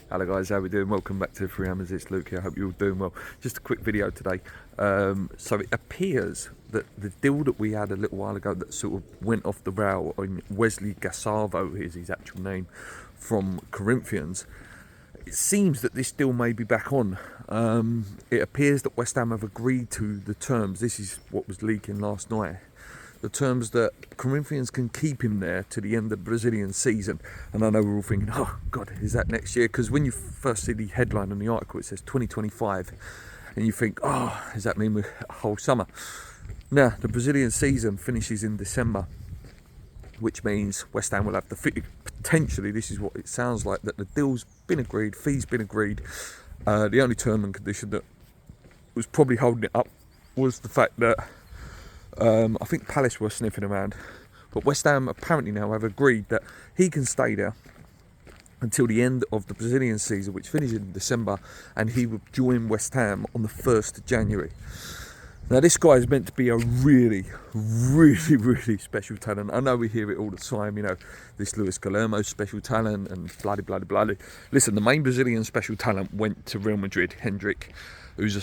Hello guys, how we doing? Welcome back to Free Hammers. It's Luke here. I hope you're all doing well. Just a quick video today. So it appears that the deal that we had a little while ago that sort of went off the rail on Wesley Gassova, is his actual name, from Corinthians. It seems that this deal may be back on. It appears that West Ham have agreed to the terms. This is what was leaking last night. The terms that Corinthians can keep him there to the end of the Brazilian season. And I know we're all thinking, oh God, is that next year? Because when you first see the headline on the article, it says 2025. And you think, oh, does that mean a whole summer? Now, the Brazilian season finishes in December, which means West Ham will have potentially, this is what it sounds like, that the deal's been agreed, fees been agreed. The only term and condition that was probably holding it up was the fact that I think Palace were sniffing around, but West Ham apparently now have agreed that he can stay there until the end of the Brazilian season, which finishes in December, and he will join West Ham on the 1st of January. Now, this guy is meant to be a really, really special talent. I know we hear it all the time, you know, this Luis Guillermo special talent and bloody. Listen, the main Brazilian special talent went to Real Madrid, Hendrick, who's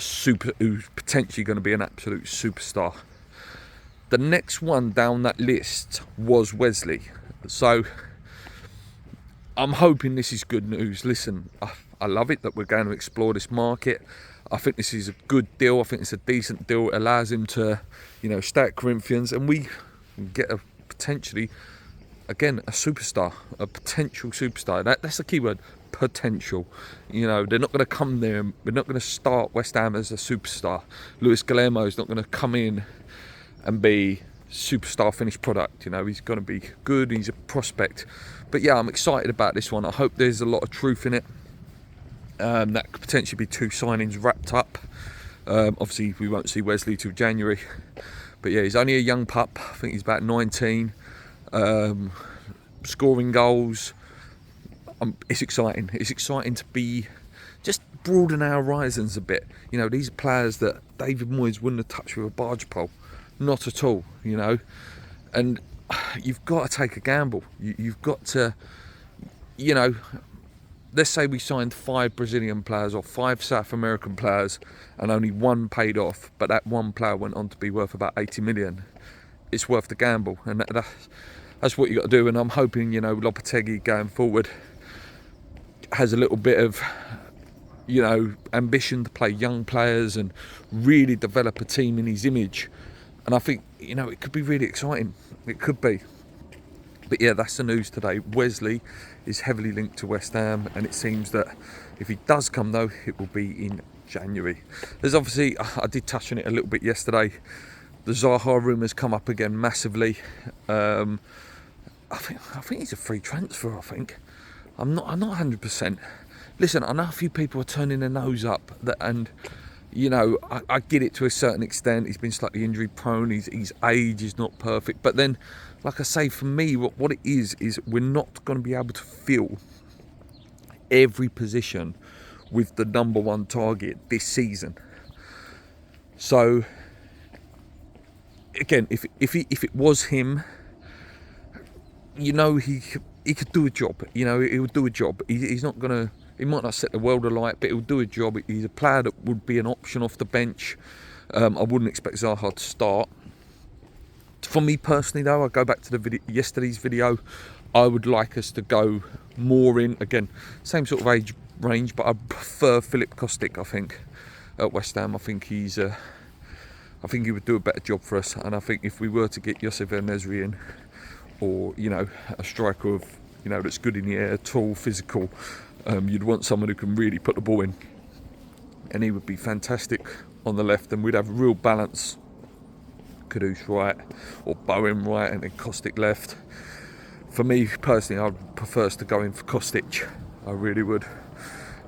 potentially going to be an absolute superstar. The next one down that list was Wesley. So I'm hoping this is good news. Listen, I love it that we're going to explore this market. I think this is a good deal. I think it's a decent deal. It allows him to, you know, stay at Corinthians, and we get a potentially, again, a superstar, a potential superstar. That's the key word, potential. You know, they're not going to come there and we're not going to start West Ham as a superstar. Luis Guillermo is not going to come in and be superstar finished product. You know, he's going to be good, he's a prospect. But yeah, I'm excited about this one. I hope there's a lot of truth in it. That could potentially be 2 signings wrapped up. Obviously we won't see Wesley till January, but yeah, he's only a young pup. I think he's about 19, scoring goals. It's exciting to be just broaden our horizons a bit. You know, these are players that David Moyes wouldn't have touched with a barge pole. Not at all, you know. And you've got to take a gamble. You've got to, you know, let's say we signed 5 Brazilian players or 5 South American players and only 1 paid off, but that 1 player went on to be worth about 80 million. It's worth the gamble, and that's what you got to do. And I'm hoping, you know, Lopetegui going forward has a little bit of, you know, ambition to play young players and really develop a team in his image. And I think, you know, it could be really exciting. It could be. But yeah, that's the news today. Wesley is heavily linked to West Ham, and it seems that if he does come, though, it will be in January. There's obviously, I did touch on it a little bit yesterday, the Zaha rumours come up again massively. I think he's a free transfer, I think. I'm not 100%. Listen, I know a few people are turning their nose up, and you know, I get it to a certain extent. He's been slightly injury prone. His age is not perfect. But then, like I say, for me, what it is we're not going to be able to fill every position with the number 1 target this season. So, again, if it was him, you know, he could do a job. You know, he would do a job. He's not going to. He might not set the world alight, but he'll do a job. He's a player that would be an option off the bench. I wouldn't expect Zaha to start. For me personally, though, I go back to yesterday's video. I would like us to go more in, again, same sort of age range, but I prefer Philip Kostic, I think, at West Ham. I think he would do a better job for us. And I think if we were to get Josef El-Nesri in, or, you know, a striker of, you know, that's good in the air, tall, physical, you'd want someone who can really put the ball in, and he would be fantastic on the left, and we'd have real balance. Kudus right, or Bowen right, and then Kostic left. For me personally, I'd prefer us to go in for Kostic. I really would.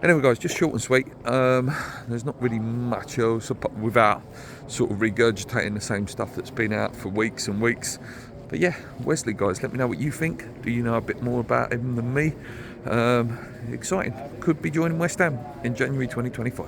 Anyway, guys, just short and sweet. There's not really much else without sort of regurgitating the same stuff that's been out for weeks and weeks. But yeah, Wesley, guys, let me know what you think. Do you know a bit more about him than me? Exciting. Could be joining West Ham in January 2025.